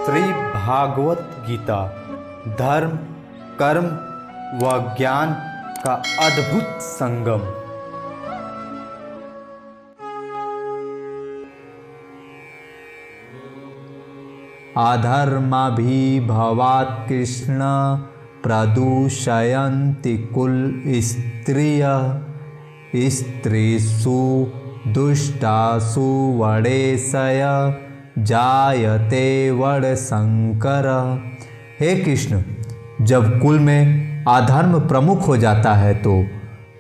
श्री भागवत गीता धर्म, कर्म व ज्ञान का अद्भुत संगम। अधर्माभिभवात् कृष्ण प्रदूषयन्ति कुल स्त्रियः स्त्रीषु दुष्टासु वडेशय जायते वडशंकर। हे कृष्ण, जब कुल में अधर्म प्रमुख हो जाता है तो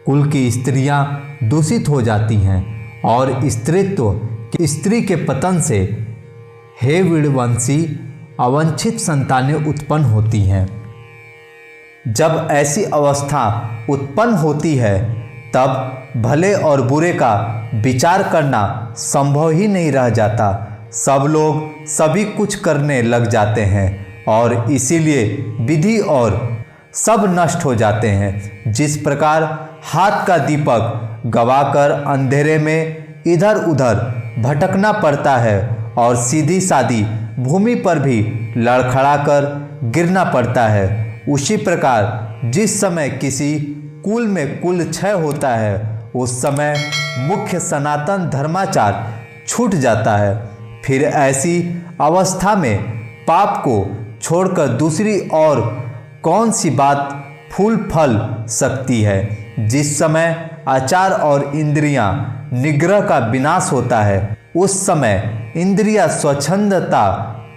कुल की स्त्रियां दूषित हो जाती हैं और स्त्रीत्व की स्त्री के पतन से हे वीरवंशी अवांछित संतानें उत्पन्न होती हैं। जब ऐसी अवस्था उत्पन्न होती है तब भले और बुरे का विचार करना संभव ही नहीं रह जाता। सब लोग सभी कुछ करने लग जाते हैं और इसीलिए विधि और सब नष्ट हो जाते हैं। जिस प्रकार हाथ का दीपक गवाकर अंधेरे में इधर उधर भटकना पड़ता है और सीधी सादी भूमि पर भी लड़खड़ाकर गिरना पड़ता है, उसी प्रकार जिस समय किसी कुल में कुल क्षय होता है उस समय मुख्य सनातन धर्माचार छूट जाता है। फिर ऐसी अवस्था में पाप को छोड़कर दूसरी और कौन सी बात फूल फल सकती है। जिस समय आचार और इंद्रियां निग्रह का विनाश होता है उस समय इंद्रियां स्वच्छंदता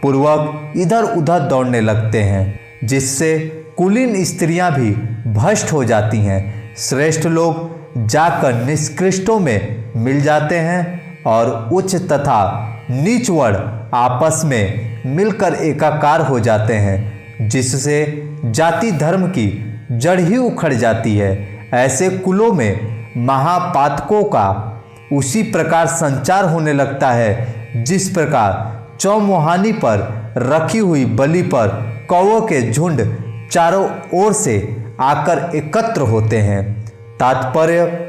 पूर्वक इधर उधर दौड़ने लगते हैं, जिससे कुलीन स्त्रियां भी भ्रष्ट हो जाती हैं। श्रेष्ठ लोग जाकर निष्कृष्टों में मिल जाते हैं और उच्च तथा नीच वर्ण आपस में मिलकर एकाकार हो जाते हैं, जिससे जाति धर्म की जड़ ही उखड़ जाती है। ऐसे कुलों में महापातकों का उसी प्रकार संचार होने लगता है जिस प्रकार चौमुहानी पर रखी हुई बलि पर कौवों के झुंड चारों ओर से आकर एकत्र होते हैं। तात्पर्य,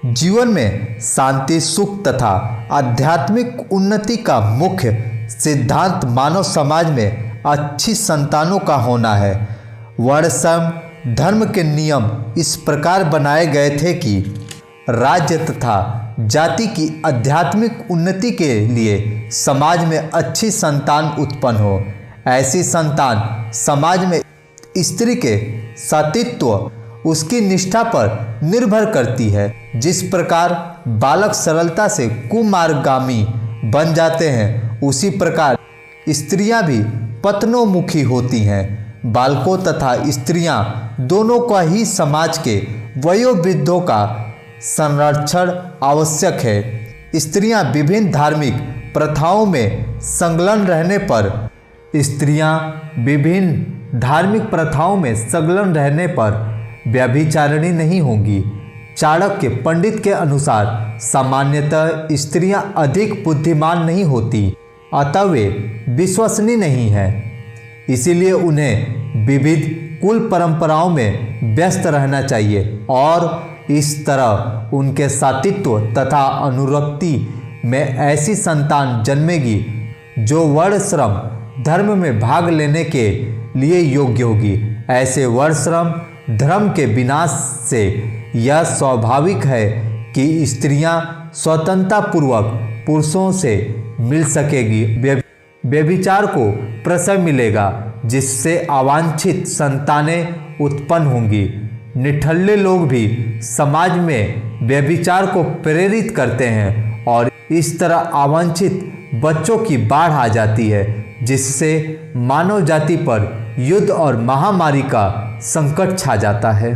जीवन में शांति, सुख तथा आध्यात्मिक उन्नति का मुख्य सिद्धांत मानव समाज में अच्छी संतानों का होना है। वर्णसम धर्म के नियम इस प्रकार बनाए गए थे कि राज्य तथा जाति की आध्यात्मिक उन्नति के लिए समाज में अच्छी संतान उत्पन्न हो। ऐसी संतान समाज में स्त्री के सतीत्व उसकी निष्ठा पर निर्भर करती है। जिस प्रकार बालक सरलता से कुमार्गामी बन जाते हैं उसी प्रकार स्त्रियां भी पतनोमुखी होती हैं। बालकों तथा स्त्रियां दोनों का ही समाज के वयोवृद्धों का संरक्षण आवश्यक है। स्त्रियां विभिन्न धार्मिक प्रथाओं में संलग्न रहने पर व्यभिचारिणी नहीं होंगी। चाणक्य पंडित के अनुसार सामान्यतः स्त्रियां अधिक बुद्धिमान नहीं होती, अतः वे विश्वसनीय नहीं हैं। इसीलिए उन्हें विविध कुल परंपराओं में व्यस्त रहना चाहिए और इस तरह उनके सातित्व तथा अनुरक्ति में ऐसी संतान जन्मेगी जो वर्णश्रम धर्म में भाग लेने के लिए योग्य होगी। ऐसे वर्णश्रम धर्म के विनाश से यह स्वाभाविक है कि स्त्रियां स्वतंत्रता पूर्वक पुरुषों से मिल सकेगी। व्यभिचार को प्रश्रय मिलेगा जिससे अवांछित संतानें उत्पन्न होंगी। निठल्ले लोग भी समाज में व्यभिचार को प्रेरित करते हैं और इस तरह अवांछित बच्चों की बाढ़ आ जाती है, जिससे मानव जाति पर युद्ध और महामारी का संकट छा जाता है।